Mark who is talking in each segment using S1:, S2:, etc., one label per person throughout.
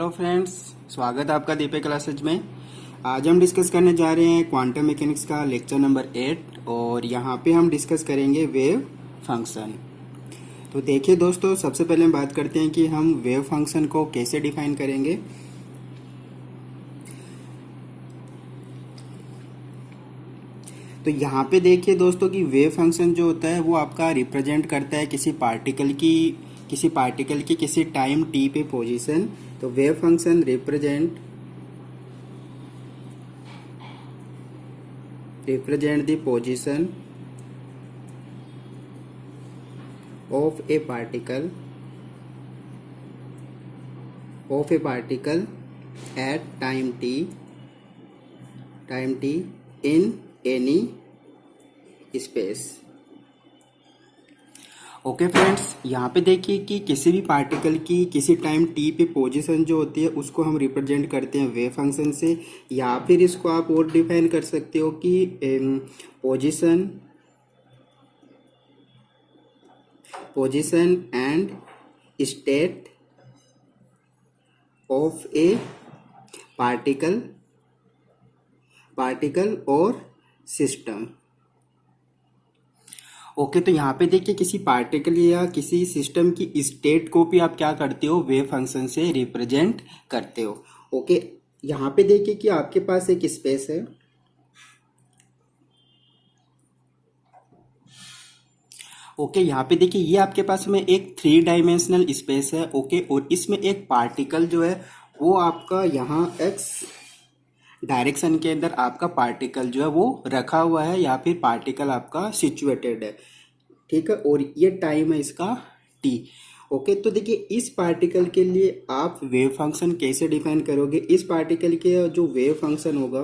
S1: Hello friends, स्वागत है आपका दीपक क्लासेज में। आज हम डिस्कस करने जा रहे हैं क्वांटम मैकेनिक्स का लेक्चर नंबर 8 और यहाँ पे हम डिस्कस करेंगे वेव फंक्शन। तो देखिए दोस्तों, सबसे पहले हम बात करते हैं कि हम वेव फंक्शन को कैसे डिफाइन करेंगे। तो यहाँ पे देखिए दोस्तों कि वेव फंक्शन जो होता है वो आपका रिप्रेजेंट करता है किसी पार्टिकल की किसी टाइम टी पे पोजीशन। तो wave function represent the position of A particle at time T in any space. Okay friends, यहाँ पे देखिए कि किसी भी पार्टिकल की किसी टाइम टी पे पोजीशन जो होती है उसको हम रिप्रेजेंट करते हैं वेव फंक्शन से, या फिर इसको आप और डिफाइन कर सकते हो कि position and state of A particle और सिस्टम। ओके, तो यहाँ पे देखिए किसी पार्टिकल या किसी सिस्टम की स्टेट को भी आप क्या करते हो, वेव फंक्शन से रिप्रेजेंट करते हो। ओके, यहाँ पे देखिए कि आपके पास एक स्पेस है। ओके, यहाँ पे देखिए ये आपके पास में एक 3 डायमेंशनल स्पेस है। ओके, और इसमें एक पार्टिकल जो है वो आपका यहाँ x डायरेक्शन के अंदर आपका पार्टिकल जो है वो रखा हुआ है, या फिर पार्टिकल आपका सिचुएटेड है। ठीक है, और ये टाइम है इसका t। ओके, तो देखिए इस पार्टिकल के लिए आप वेव फंक्शन कैसे डिफाइन करोगे। इस पार्टिकल के जो वेव फंक्शन होगा,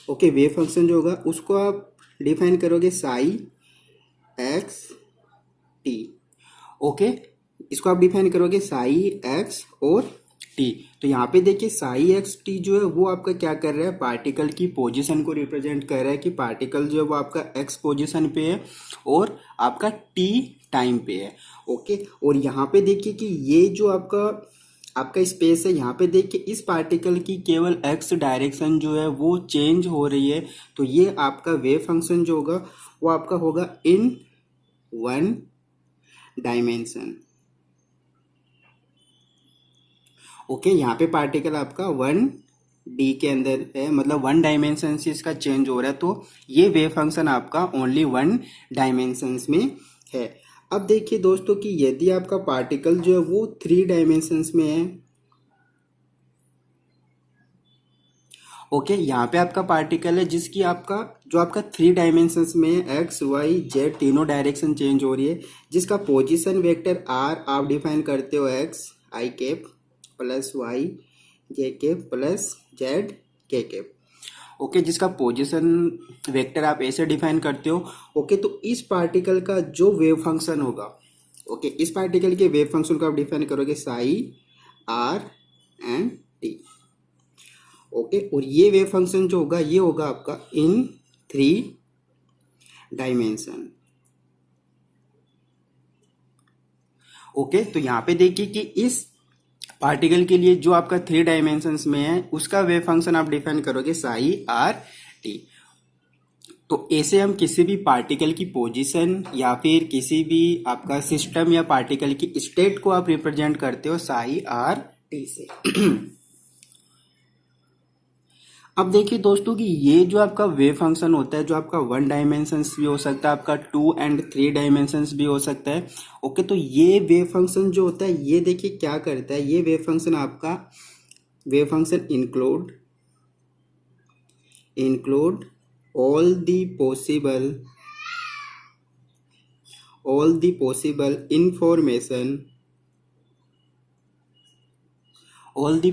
S1: ओके, वेव फंक्शन जो होगा उसको आप डिफाइन करोगे साई एक्स टी। ओके, इसको आप डिफाइन करोगे साई एक्स और टी। तो यहाँ पे देखिए साई एक्स टी जो है वो आपका क्या कर रहा है, पार्टिकल की पोजीशन को रिप्रेजेंट कर रहा है कि पार्टिकल जो है वो आपका एक्स पोजीशन पे है और आपका टी टाइम पे है। ओके, और यहाँ पे देखिए कि ये जो आपका स्पेस है, यहाँ पे देखिए इस पार्टिकल की केवल एक्स डायरेक्शन जो है वो चेंज हो रही है। तो ये आपका वेव फंक्शन जो होगा वो आपका होगा इन 1 डायमेंशन। ओके, यहाँ पे पार्टिकल आपका 1D के अंदर है, मतलब 1 डायमेंशन से इसका चेंज हो रहा है। तो ये वेव फंक्शन आपका ओनली 1 डायमेंशन में है। अब देखिए दोस्तों कि यदि आपका पार्टिकल जो है वो 3 डायमेंशंस में है। ओके, यहाँ पे आपका पार्टिकल है जिसकी आपका 3 डायमेंशंस में है, एक्स वाई जेड तीनों डायरेक्शन चेंज हो रही है, जिसका पोजीशन वेक्टर आर आप डिफाइन करते हो एक्स आई कैप प्लस वाई जे कैप प्लस जेड के कैप। ओके, जिसका पोजीशन वेक्टर आप ऐसे डिफाइन करते हो। ओके, तो इस पार्टिकल का जो वेव फंक्शन होगा, ओके, इस पार्टिकल के वेव फंक्शन को आप डिफाइन करोगे psi R and T. Okay, और ये वेव फंक्शन जो होगा ये होगा आपका इन 3 डायमेंशन। ओके, तो यहाँ पे देखिए कि इस पार्टिकल के लिए जो आपका 3 डायमेंशंस में है उसका वेव फंक्शन आप डिफाइन करोगे साई आर टी। तो ऐसे हम किसी भी पार्टिकल की पोजीशन या फिर किसी भी आपका सिस्टम या पार्टिकल की स्टेट को आप रिप्रेजेंट करते हो साई आर टी से। अब देखिए दोस्तों कि ये जो आपका वेव फंक्शन होता है जो आपका 1 डायमेंशंस भी हो सकता है, आपका 2 एंड 3 डायमेंशंस भी हो सकता है। ओके, तो ये वेव फंक्शन जो होता है ये देखिए क्या करता है, ये वेव फंक्शन आपका wave function include all the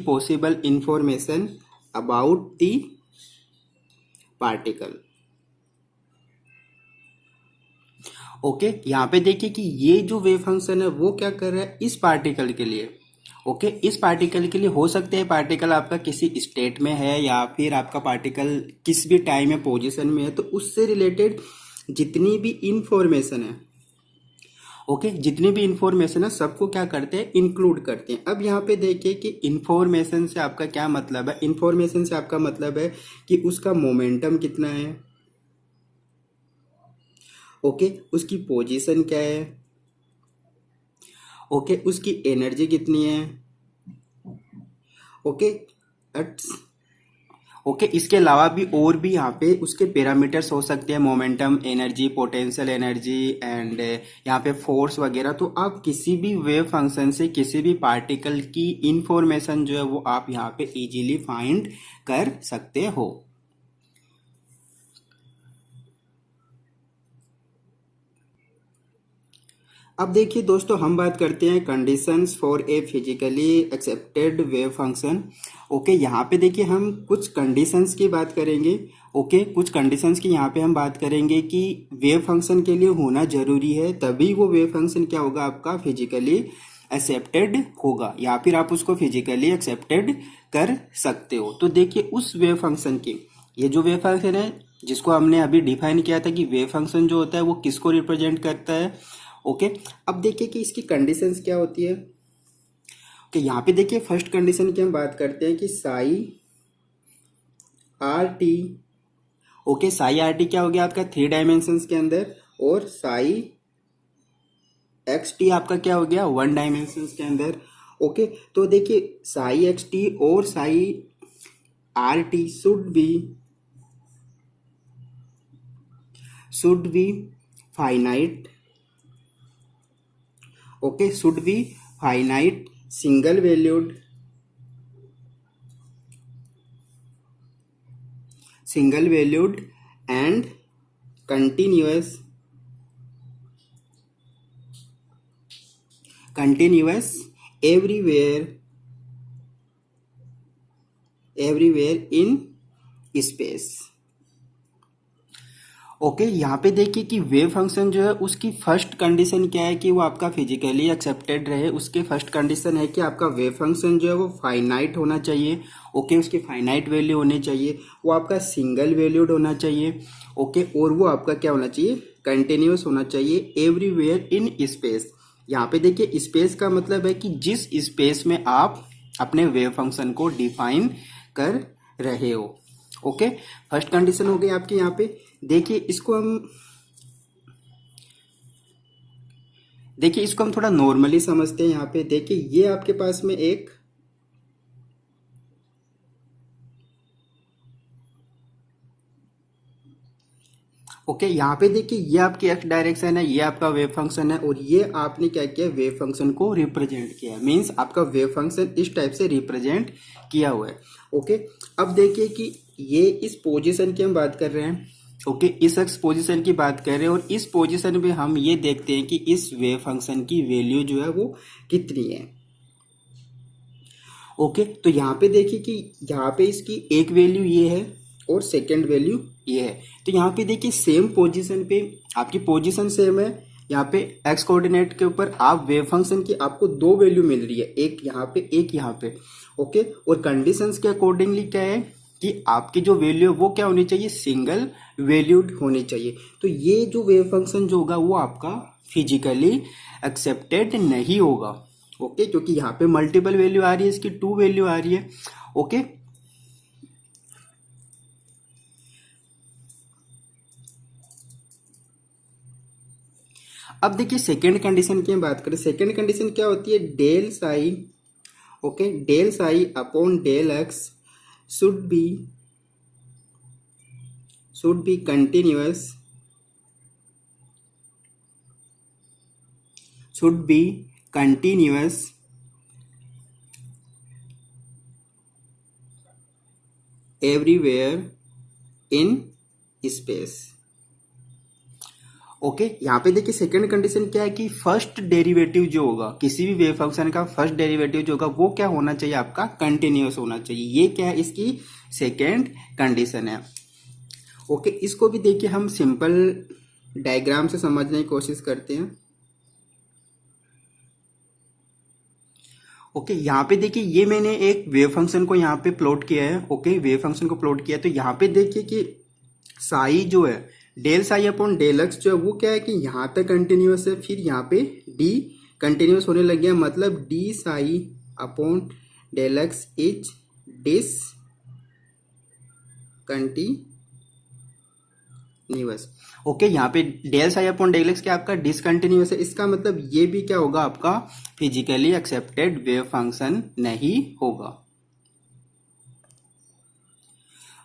S1: possible information about the particle। Okay, यहाँ पे देखिए कि ये जो वेव फंक्शन है वो क्या कर रहा है इस पार्टिकल के लिए। ओके, इस पार्टिकल के लिए हो सकता है पार्टिकल आपका किसी स्टेट में है या फिर आपका पार्टिकल किस भी टाइम या पोजीशन में है, तो उससे रिलेटेड जितनी भी इंफॉर्मेशन है ओके, जितनी भी इंफॉर्मेशन है सबको क्या करते हैं, इंक्लूड करते हैं। अब यहाँ पे देखिए कि इंफॉर्मेशन से आपका क्या मतलब है। इंफॉर्मेशन से आपका मतलब है कि उसका मोमेंटम कितना है, ओके, उसकी पोजीशन क्या है, ओके, उसकी एनर्जी कितनी है, ओके, ओके। इसके अलावा भी और भी यहाँ पे उसके पैरामीटर्स हो सकते हैं, momentum, energy, potential energy and यहाँ पे फोर्स वगैरह। तो आप किसी भी वेव फंक्शन से किसी भी पार्टिकल की इंफॉर्मेशन जो है वो आप यहाँ पे इजीली फाइंड कर सकते हो। अब देखिए दोस्तों, हम बात करते हैं conditions for a physically accepted wave function. Okay, यहाँ पे देखिए हम कुछ कंडीशंस की बात करेंगे। ओके, कुछ कंडीशंस की यहाँ पे हम बात करेंगे कि वेव फंक्शन के लिए होना जरूरी है, तभी वो वेव फंक्शन क्या होगा, आपका फिजिकली एक्सेप्टेड होगा, या फिर आप उसको फिजिकली एक्सेप्टेड कर सकते हो। तो देखिए उस वेव फंक्शन की, ये जो वेव फंक्शन है जिसको हमने अभी डिफाइन किया था कि वेव फंक्शन जो होता है वो किसको रिप्रेजेंट करता है। ओके, अब देखिए कि इसकी कंडीशंस क्या होती है। ओके, यहाँ पे देखिए फर्स्ट कंडीशन की हम बात करते हैं कि psi R T. Okay, psi R T क्या हो गया आपका 3 डायमेंशंस के अंदर, और साई एक्स टी आपका क्या हो गया 1 डायमेंशंस के अंदर। ओके, तो देखिए साई एक्स टी और psi R T should be finite. Okay, should be finite, single valued, and continuous everywhere in space. Okay, यहाँ पे देखिए कि वेव फंक्शन जो है उसकी फर्स्ट कंडीशन क्या है कि वो आपका फिजिकली एक्सेप्टेड रहे। उसके फर्स्ट कंडीशन है कि आपका वेव फंक्शन जो है वो फाइनाइट होना चाहिए। ओके, उसकी फाइनाइट वैल्यू होनी चाहिए, वो आपका सिंगल वैल्यूड होना चाहिए। ओके, और वो आपका क्या होना चाहिए, कंटिन्यूअस होना चाहिए, एवरीवेयर इन स्पेस। यहाँ पे देखिए स्पेस का मतलब है कि जिस स्पेस में आप अपने वेव फंक्शन को डिफाइन कर रहे हो। ओके, फर्स्ट कंडीशन हो गई आपकी। यहाँ पे देखिए इसको हम थोड़ा नॉर्मली समझते हैं। यहाँ पे देखिए ये आपके पास में एक ओके, यहाँ पे देखिए ये आपकी एक्स डायरेक्शन है, ये आपका वेव फंक्शन है, और ये आपने क्या किया, वेव फंक्शन को रिप्रेजेंट किया। मींस आपका वेव फंक्शन इस टाइप से रिप्रेजेंट किया हुआ है। ओके, अब देखिए कि ये इस पोजीशन की हम बात कर रहे हैं। ओके, इस एक्स पोजीशन की बात कर रहे हैं, और इस पोजीशन में हम ये देखते हैं कि इस वेव फंक्शन की वैल्यू जो है वो कितनी है। ओके, तो यहाँ पे देखिए कि यहाँ पे इसकी एक वैल्यू ये है और सेकंड वैल्यू ये है। तो यहाँ पे देखिए सेम पोजीशन पे आपकी पोजीशन सेम है। यहाँ पे एक्स कोऑर्डिनेट के ऊपर आप वेव फंक्शन की आपको 2 वैल्यू मिल रही है, एक यहाँ पे एक यहाँ पे। ओके, और कंडीशंस के अकॉर्डिंगली क्या है कि आपकी जो वैल्यू है वो क्या होनी चाहिए, सिंगल वैल्यूड होनी चाहिए। तो ये जो वेव फंक्शन जो होगा वो आपका फिजिकली एक्सेप्टेड नहीं होगा। ओके, क्योंकि यहाँ पे मल्टीपल वैल्यू आ रही है, इसकी 2 वैल्यू आ रही है। ओके, अब देखिए सेकेंड कंडीशन की हम बात करें। सेकेंड कंडीशन क्या होती है, del psi, okay, del psi upon del x should be continuous, everywhere in space. Okay, यहाँ पे देखिए सेकंड कंडीशन क्या है कि फर्स्ट डेरिवेटिव जो होगा किसी भी वेव फंक्शन का, फर्स्ट डेरिवेटिव जो होगा वो क्या होना चाहिए, आपका कंटिन्यूअस होना चाहिए। ये क्या है, इसकी सेकंड कंडीशन है। ओके, इसको भी देखिए हम सिंपल डायग्राम से समझने की कोशिश करते हैं। ओके, यहाँ पे देखिए ये मैंने एक वेव फंक्शन को यहाँ पे प्लॉट किया है। ओके, वेव फंक्शन को प्लॉट किया है, तो यहाँ पे देखिए कि साई जो है del psi upon del x जो है वो क्या है कि यहाँ तक कंटिन्यूस है, फिर यहाँ पे डी कंटिन्यूस होने लग गया, मतलब d psi upon del x is discontinuous. Okay, यहाँ पे del psi upon del x क्या आपका डिसकंटिन्यूस है, इसका मतलब ये भी क्या होगा आपका फिजिकली एक्सेप्टेड वेव फंक्शन नहीं होगा।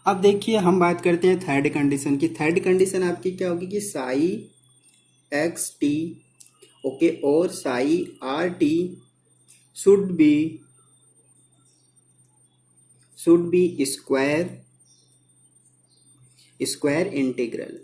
S1: अब देखिए हम बात करते हैं थर्ड कंडीशन की। थर्ड कंडीशन आपकी क्या होगी कि साई एक्स टी, ओके, और psi R T should be square integral.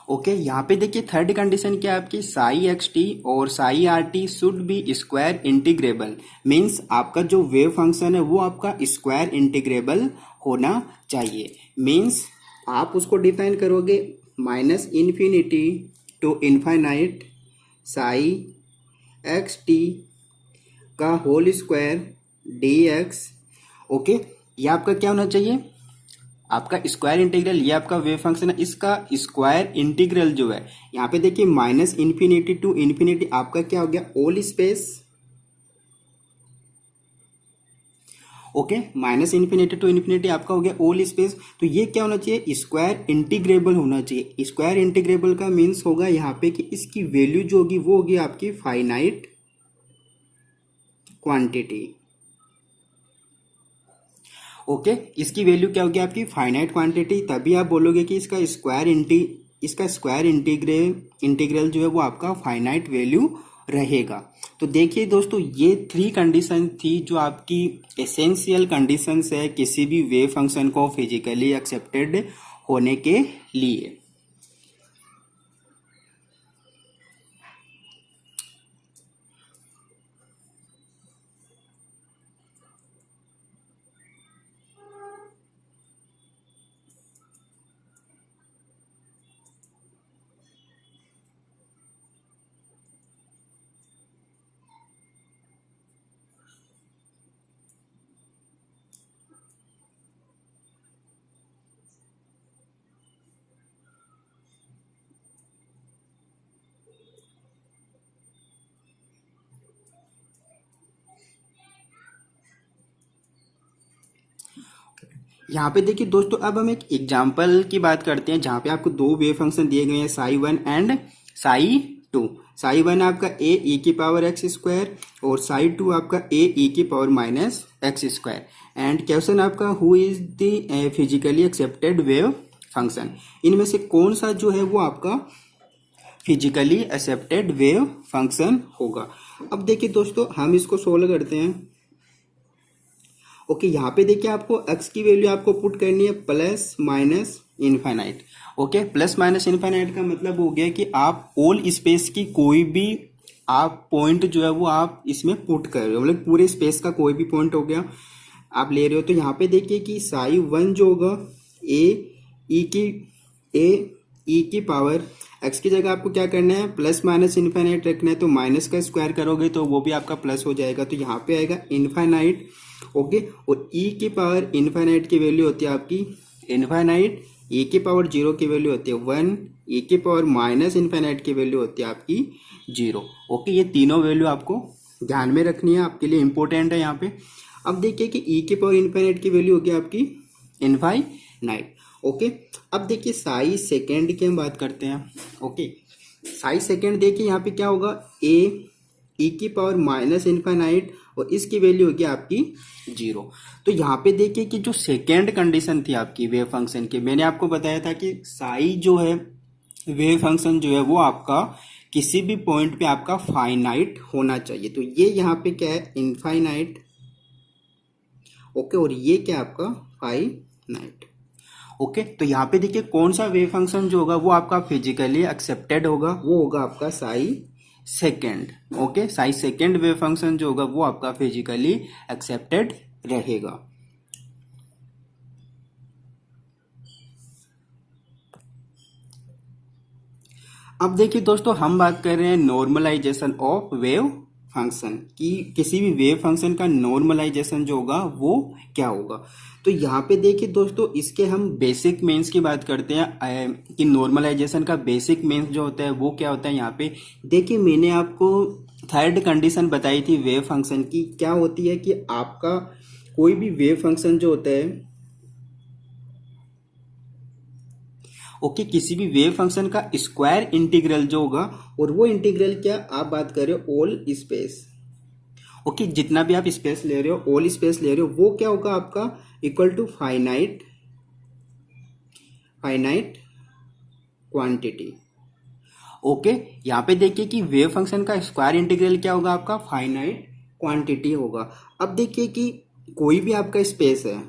S1: Okay, यहाँ पे देखिए थर्ड कंडीशन क्या है आपकी, साई एक्स टी और psi R T should be square integrable. Means आपका जो वेव फंक्शन है वो आपका स्क्वायर इंटीग्रेबल होना चाहिए। मीन्स आप उसको डिफाइन करोगे minus infinity to infinite psi x t का whole square d x. Okay, ये आपका क्या होना चाहिए, आपका स्क्वायर इंटीग्रल, ये आपका वेव फंक्शन है, इसका स्क्वायर इंटीग्रल जो है यहाँ पे देखिए माइनस इन्फिनिटी टू इन्फिनिटी आपका क्या हो गया all space. Okay, minus infinity to infinity आपका हो गया ऑल स्पेस। तो ये क्या होना चाहिए, स्क्वायर इंटीग्रेबल होना चाहिए। स्क्वायर इंटीग्रेबल का मीन्स होगा यहाँ पे कि इसकी वैल्यू जो होगी वो होगी आपकी फाइनाइट क्वांटिटी। ओके, इसकी वैल्यू क्या होगी आपकी फाइनाइट क्वांटिटी, तभी आप बोलोगे कि इसका स्क्वायर इंटीग्रल जो है वो आपका फाइनाइट वैल्यू रहेगा। तो देखिए दोस्तों, ये थ्री कंडीशन थी जो आपकी एसेंशियल कंडीशंस है किसी भी वेव फंक्शन को फिजिकली एक्सेप्टेड होने के लिए। यहाँ पे देखिए दोस्तों, अब हम एक एग्जाम्पल की बात करते हैं जहाँ पे आपको दो वेव फंक्शन दिए गए हैं, psi one and Sai to. Psi one आपका ए ई की पावर एक्स स्क्वायर और साई टू आपका ए ई की power minus x square. And question आपका who is the physically accepted wave function, इनमें से कौन सा जो है वो आपका फिजिकली एक्सेप्टेड वेव फंक्शन होगा। अब देखिए दोस्तों, हम इसको सोल्व करते हैं। ओके, यहाँ पे देखिए आपको x की वैल्यू आपको पुट करनी है plus minus infinite. Okay, plus minus infinite का मतलब हो गया कि आप ऑल स्पेस की कोई भी आप पॉइंट जो है वो आप इसमें पुट कर रहे हो, मतलब पूरे स्पेस का कोई भी पॉइंट हो गया आप ले रहे हो। तो यहाँ पे देखिए कि साई वन जो होगा ए ई की पावर एक्स की जगह आपको क्या करना है, प्लस माइनस इनफाइनाइट रखना है। तो माइनस का स्क्वायर करोगे तो वो भी आपका प्लस हो जाएगा, तो यहाँ पे आएगा इनफाइनाइट। ओके, और ई की पावर इनफाइनाइट की वैल्यू होती है आपकी इनफाइनाइट, ई की पावर जीरो की वैल्यू होती है वन, ई की पावर माइनस इनफाइनाइट की वैल्यू होती है आपकी जीरो। ओके, ये तीनों वैल्यू आपको ध्यान में रखनी है, आपके लिए इंपॉर्टेंट है यहाँ पे। अब देखिए कि ई की पावर इनफाइनाइट की वैल्यू होगी आपकी इनफाइनाइट। ओके, अब देखिए साई सेकेंड की हम बात करते हैं। ओके, साई सेकेंड देखिए यहाँ पे क्या होगा, ए ई की पावर माइनस इनफाइनाइट और इसकी वैल्यू होगी आपकी जीरो। तो यहाँ पे देखिए कि जो सेकेंड कंडीशन थी आपकी वेव फंक्शन की, मैंने आपको बताया था कि साई जो है वेव फंक्शन जो है वो आपका किसी भी पॉइंट पे आपका फाइनाइट होना चाहिए। तो ये यहाँ पे क्या है, इनफाइनाइट। ओके, और ये क्या आपका फाइनाइट। ओके, तो यहाँ पे देखिए कौन सा वेव फंक्शन जो होगा वो आपका फिजिकली एक्सेप्टेड होगा, वो होगा आपका Sai second. Okay, Sai second wave function जो होगा वो आपका फिजिकली एक्सेप्टेड रहेगा। अब देखिए दोस्तों, हम बात कर रहे हैं नॉर्मलाइजेशन ऑफ वेव फंक्शन कि किसी भी वेव फंक्शन का नॉर्मलाइजेशन जो होगा वो क्या होगा। तो यहाँ पे देखिए दोस्तों, इसके हम बेसिक मीन्स की बात करते हैं कि नॉर्मलाइजेशन का बेसिक मीन्स जो होता है वो क्या होता है। यहाँ पे देखिए, मैंने आपको थर्ड कंडीशन बताई थी वेव फंक्शन की। क्या होती है कि आपका कोई भी वेव फंक्शन जो होता है, ओके, किसी भी वेव फंक्शन का स्क्वायर इंटीग्रल जो होगा, और वो इंटीग्रल क्या, आप बात कर रहे हो ऑल स्पेस, ओके, जितना भी आप स्पेस ले रहे हो, ऑल स्पेस ले रहे हो, वो क्या होगा आपका equal to finite finite quantity. Okay, यहाँ पे देखिए कि वेव फंक्शन का स्क्वायर इंटीग्रल क्या होगा आपका फाइनाइट क्वांटिटी होगा। अब देखिए कि कोई भी आपका स्पेस है,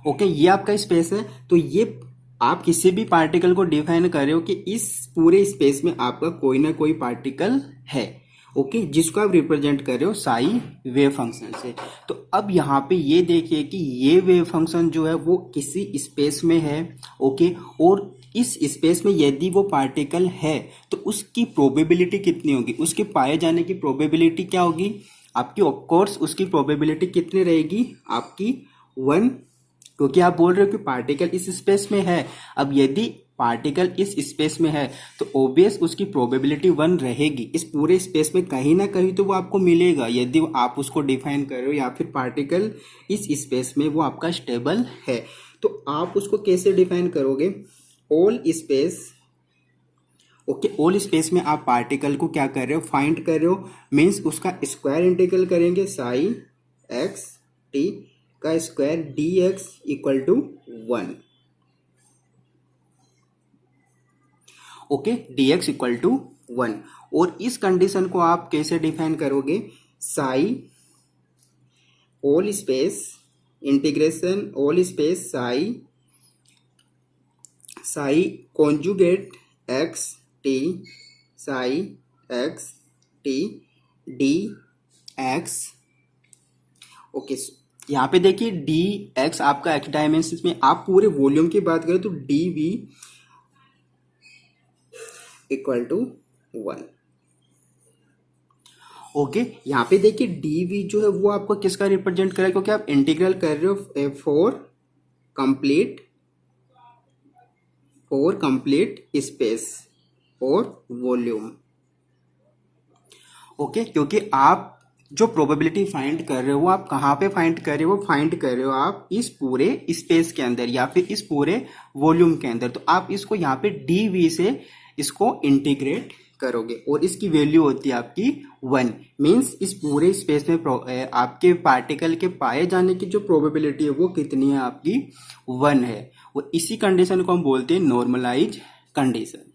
S1: ओके, ये आपका स्पेस है, तो ये आप किसी भी पार्टिकल को डिफाइन कर रहे हो कि इस पूरे स्पेस में आपका कोई ना कोई पार्टिकल है, ओके, जिसको आप रिप्रेजेंट कर रहे हो साई वेव फंक्शन से। तो अब यहाँ पे ये देखिए कि ये वेव फंक्शन जो है वो किसी स्पेस में है, ओके, और इस स्पेस में यदि वो पार्टिकल है तो उसकी प्रोबेबिलिटी कितनी होगी, उसके पाए जाने की प्रोबेबिलिटी क्या होगी आपकी, ऑफ कोर्स उसकी प्रोबेबिलिटी कितनी रहेगी आपकी 1, क्योंकि आप बोल रहे हो कि पार्टिकल इस स्पेस में है। अब यदि पार्टिकल इस स्पेस में है तो ऑब्वियस उसकी प्रोबेबिलिटी 1 रहेगी। इस पूरे स्पेस में कहीं ना कहीं तो वो आपको मिलेगा यदि आप उसको डिफाइन कर रहे हो, या फिर पार्टिकल इस स्पेस में वो आपका स्टेबल है। तो आप उसको कैसे डिफाइन करोगे, all space, okay, all space में आप पार्टिकल को क्या कर रहे हो फाइंड कर रहे हो, मीन्स उसका स्क्वायर इंटीग्रल करेंगे साई एक्स टी का square d x equal to 1, okay, d x equal to 1। और इस कंडीशन को आप कैसे डिफाइन करोगे, psi all space integration all space psi psi conjugate x t psi x t d x, okay, यहाँ पे देखिए डी एक्स आपका एक्स डायमेंशन में, आप पूरे वॉल्यूम की बात करें तो d v equal to 1, okay. यहाँ पे देखिए डी वी जो है वो आपको किसका रिप्रेजेंट करेगा, क्योंकि आप इंटीग्रल कर रहे हो फॉर कंप्लीट स्पेस और वॉल्यूम, ओके, क्योंकि आप जो प्रोबेबिलिटी फाइंड कर रहे हो वो आप कहाँ पे फाइंड कर रहे हो, फाइंड कर रहे हो आप इस पूरे स्पेस के अंदर या फिर इस पूरे वॉल्यूम के अंदर। तो आप इसको यहाँ पे डी वी से इसको इंटीग्रेट करोगे और इसकी वैल्यू होती है आपकी 1, मीन्स इस पूरे स्पेस में आपके पार्टिकल के पाए जाने की जो प्रोबेबिलिटी है वो कितनी है आपकी 1 है। और इसी कंडीशन को हम बोलते हैं नॉर्मलाइज कंडीशन।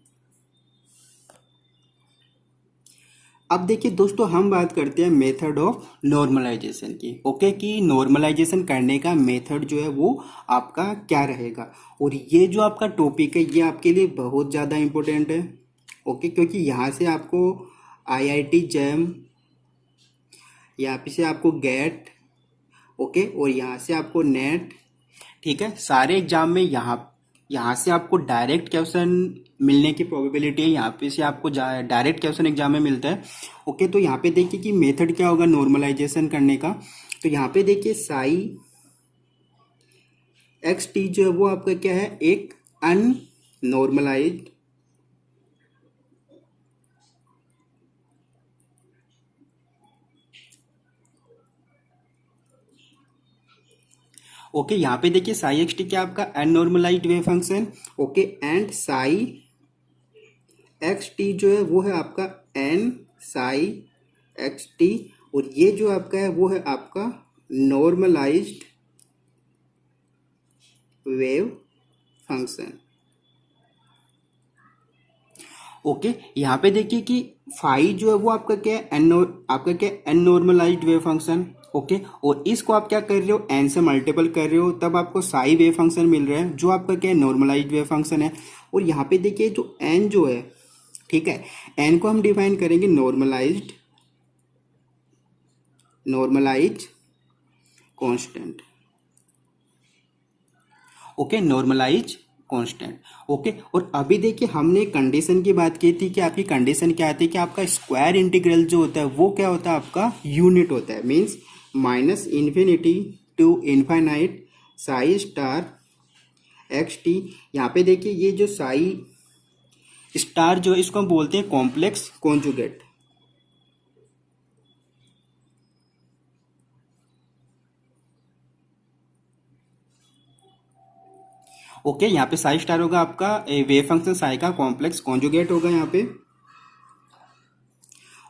S1: अब देखिए दोस्तों, हम बात करते हैं मेथड ऑफ नॉर्मलाइजेशन की, ओके, कि नॉर्मलाइजेशन करने का मेथड जो है वो आपका क्या रहेगा। और ये जो आपका टॉपिक है ये आपके लिए बहुत ज़्यादा इम्पोर्टेंट है, ओके, क्योंकि यहाँ से आपको आईआईटी जैम, यहाँ पे से आपको गेट, ओके, और यहाँ से आपको नेट, ठीक है, सारे एग्जाम में यहाँ से आपको डायरेक्ट क्वेश्चन मिलने की प्रोबेबिलिटी है, यहाँ पे से आपको डायरेक्ट क्वेश्चन एग्जाम में मिलता है, ओके। तो यहाँ पे देखिए कि मेथड क्या होगा नॉर्मलाइजेशन करने का। तो यहाँ पे देखिए साई एक्स टी जो है वो आपका क्या है, एक अननॉर्मलाइज्ड, ओके, यहाँ पे देखिए साई एक्स टी क्या आपका unnormalized wave function, okay, and psi x t जो है वो है आपका एन साई एक्स टी, और ये जो आपका है वो है आपका नॉर्मलाइज्ड वेव फंक्शन, ओके। यहाँ पे देखिए कि फाई जो है वो आपका क्या है आपका क्या है अननॉर्मलाइज्ड वेव फंक्शन, ओके, और इसको आप क्या कर रहे हो एन से मल्टीपल कर रहे हो तब आपको साई वेव फंक्शन मिल रहा है जो आपका क्या है नॉर्मलाइज्ड वेव फंक्शन है। और यहाँ पे देखिए जो एन जो है, ठीक है, एन को हम डिफाइन करेंगे normalize constant, okay, normalize constant. Okay, और अभी देखिए हमने कंडीशन की बात की थी कि आपकी कंडीशन क्या आती है कि आपका स्क्वायर इंटीग्रल जो होता है वो क्या होता है, आपका यूनिट होता है। Means minus infinity to infinite psi star x t. यहाँ पे देखिए ये जो साई स्टार जो है इसको हम बोलते हैं कॉम्प्लेक्स कॉन्जुगेट। ओके, यहाँ पे साई स्टार होगा आपका वेव फंक्शन साई का कॉम्प्लेक्स कॉन्जुगेट होगा यहाँ पे।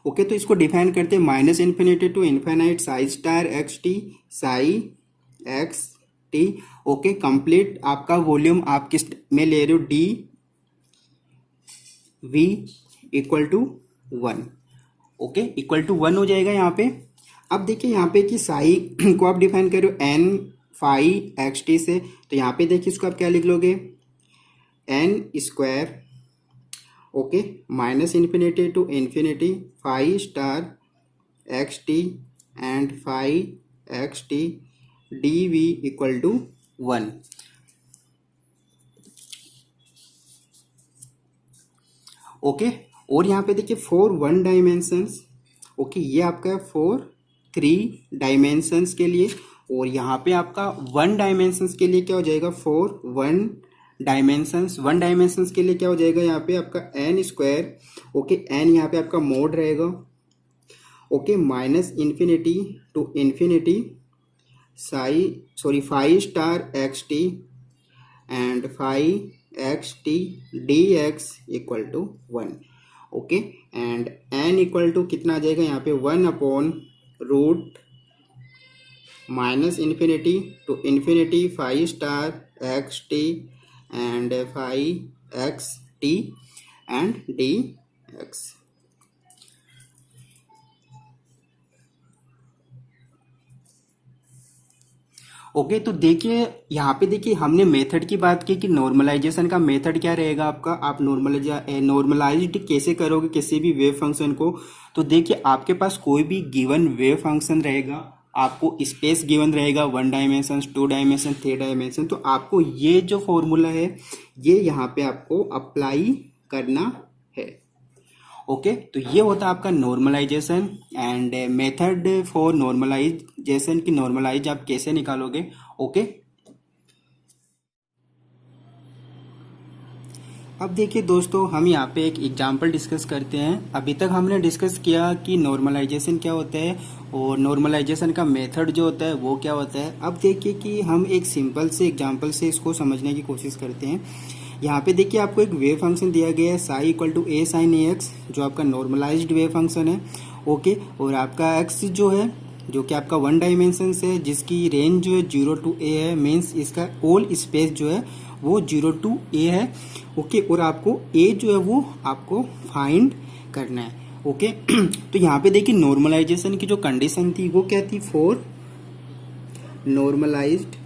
S1: ओके, तो इसको डिफाइन करते हैं minus infinity to infinite psi star x t psi x t. Okay, complete आपका वॉल्यूम आप किस में ले रहे हो, d v equal to 1। Okay, equal to 1 हो जाएगा यहाँ पे। अब देखिए यहाँ पे कि साई को आप डिफाइन करो एन फाई एक्स टी से, तो यहाँ पे देखिए इसको आप क्या लिख लोगे, N square okay minus infinity to infinity phi star x t and phi x t d v equal to 1। Okay, और यहाँ पे देखिए फॉर 1 डायमेंशंस। ओके, ये आपका है फॉर 3 डायमेंशंस के लिए, और यहाँ पे आपका 1 डायमेंशंस के लिए क्या हो जाएगा, फॉर 1 डायमेंशंस। 1 डायमेंशंस के लिए क्या हो जाएगा यहाँ पे आपका एन स्क्वायर। ओके, एन यहाँ पे आपका मोड रहेगा। Okay, minus infinity to infinity phi star x t and phi x t d x equal to 1। Okay, and N equal to कितना आ जाएगा यहाँ पे 1 upon root minus infinity to infinity phi star x t and phi x t and d x. Okay, तो देखिए यहाँ पे देखिए हमने मेथड की बात की कि नॉर्मलाइजेशन का मेथड क्या रहेगा आपका, आप नॉर्मलाइज्ड कैसे करोगे किसी भी वेव फंक्शन को। तो देखिए आपके पास कोई भी गिवन वेव फंक्शन रहेगा, आपको स्पेस गिवन रहेगा 1 डायमेंशन 2 डायमेंशन 3 डायमेंशन, तो आपको ये जो फॉर्मूला है ये यहाँ पे आपको अप्लाई करना है। ओके, तो ये होता है आपका normalization and method for normalization की नॉर्मलाइज आप कैसे निकालोगे। ओके, अब देखिए दोस्तों हम यहाँ पे एक एग्जांपल डिस्कस करते हैं। अभी तक हमने डिस्कस किया कि नॉर्मलाइजेशन क्या होता है और नॉर्मलाइजेशन का मेथड जो होता है वो क्या होता है। अब देखिए कि हम एक सिंपल से एग्जांपल से इसको समझने की कोशिश करते हैं। यहाँ पे देखिए आपको एक वेव फंक्शन दिया गया है psi equal to a sine a x, जो आपका नॉर्मलाइज्ड वेव फंक्शन है। ओके, और आपका एक्स जो है जो कि आपका 1 डायमेंशन है, जिसकी रेंज जो है 0 टू ए है, मीन्स इसका ऑल स्पेस जो है वो 0 टू ए है। ओके, और आपको ए जो है वो आपको फाइंड करना है। ओके, तो यहाँ पे देखिए नॉर्मलाइजेशन की जो कंडीशन थी वो क्या थी, for normalized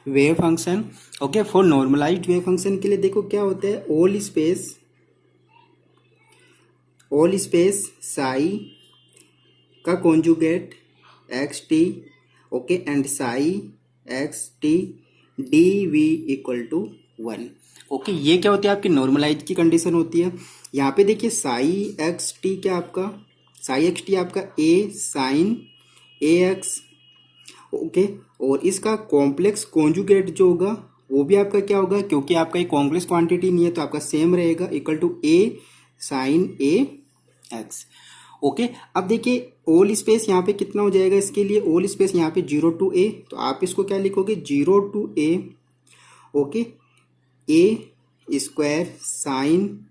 S1: wave function. Okay, for normalized wave function के लिए देखो क्या होता है, ऑल स्पेस साई का conjugate x t okay and psi x t d v equal to 1। Okay, ये क्या होती है आपकी नॉर्मलाइज की कंडीशन होती है। यहाँ पे देखिए साई एक्स टी क्या आपका, साई एक्स टी आपका ए साइन ए एक्स। ओके, और इसका कॉम्प्लेक्स कॉन्जुगेट जो होगा वो भी आपका क्या होगा, क्योंकि आपका एक कॉम्प्लेक्स क्वांटिटी नहीं है तो आपका सेम रहेगा, equal to a sine a x. Okay, अब देखिए ऑल स्पेस यहाँ पे कितना हो जाएगा, इसके लिए ऑल स्पेस यहाँ पे 0 टू ए, तो आप इसको क्या लिखोगे 0 to a. Okay, a square sine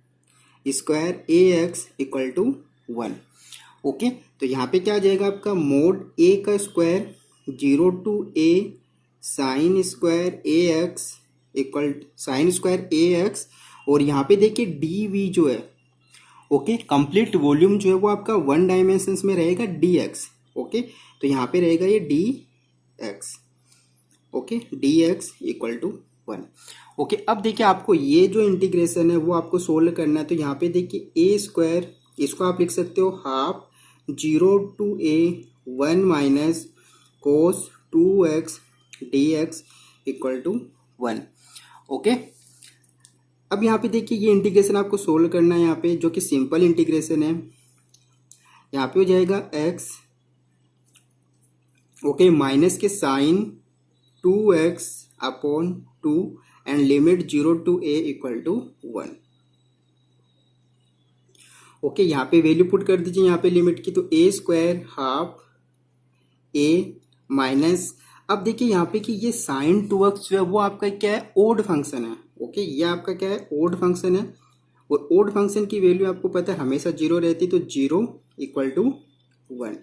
S1: square a x equal to 1। Okay, तो यहाँ पे क्या आ जाएगा आपका मोड ए का square 0 to a sine square a x equal sine square a x, और यहाँ पे देखिए डी वी जो है ओके कंप्लीट वॉल्यूम जो है वो आपका 1 डायमेंशन में रहेगा डी एक्स। ओके, तो यहाँ पे रहेगा ये d x. Okay, d x equal to 1। Okay, अब देखिए आपको ये जो इंटीग्रेशन है वो आपको सोल्व करना है, तो यहाँ पे देखिए ए स्क्वायर इसको आप लिख सकते हो half 0 to a 1 minus cos 2x dx equal to 1। Okay, अब यहाँ पे देखिए ये इंटीग्रेशन आपको सोल्व करना है यहाँ पे, जो कि सिंपल इंटीग्रेशन है। यहाँ पे हो जाएगा x, ओके, माइनस के sine 2x upon 2 and limit 0 to a equal to 1। Okay, यहाँ पे वैल्यू पुट कर दीजिए यहाँ पे लिमिट की, तो a square half a minus, अब देखिए यहाँ पे कि ये साइन 2x जो है वो आपका क्या है, ओड फंक्शन है। ओके, ये आपका क्या है, ओड फंक्शन है, और ओड फंक्शन की वैल्यू आपको पता है हमेशा 0 रहती, तो 0 इक्वल टू 1।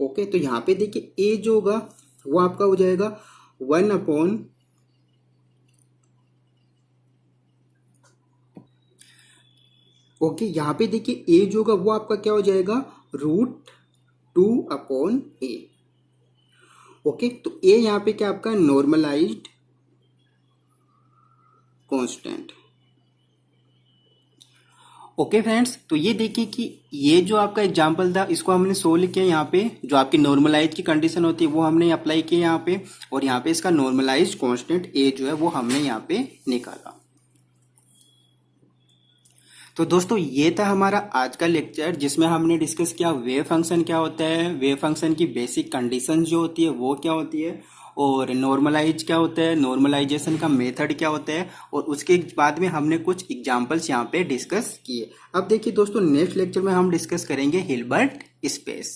S1: ओके, तो यहाँ पे देखिए a जो होगा वो आपका हो जाएगा 1 अपॉन, ओके, यहाँ पे देखिए a जो होगा वो आपका क्या हो जाएगा, √2 अपॉन a। ओके, तो a यहाँ पे क्या आपका नॉर्मलाइज्ड कांस्टेंट। ओके फ्रेंड्स, तो ये देखिए कि ये जो आपका एग्जांपल था इसको हमने सोल्व किया। यहाँ पे जो आपकी नॉर्मलाइज की कंडीशन होती है वो हमने अप्लाई की यहाँ पे, और यहाँ पे इसका नॉर्मलाइज्ड कांस्टेंट a जो है वो हमने यहाँ पे निकाला। तो दोस्तों ये था हमारा आज का लेक्चर, जिसमें हमने डिस्कस किया वेव फंक्शन क्या होता है, वेव फंक्शन की बेसिक कंडीशन जो होती है वो क्या होती है, और नॉर्मलाइज क्या होता है, नॉर्मलाइजेशन का मेथड क्या होता है, और उसके बाद में हमने कुछ एग्जांपल्स यहाँ पे डिस्कस किए। अब देखिए दोस्तों नेक्स्ट लेक्चर में हम डिस्कस करेंगे हिल्बर्ट स्पेस।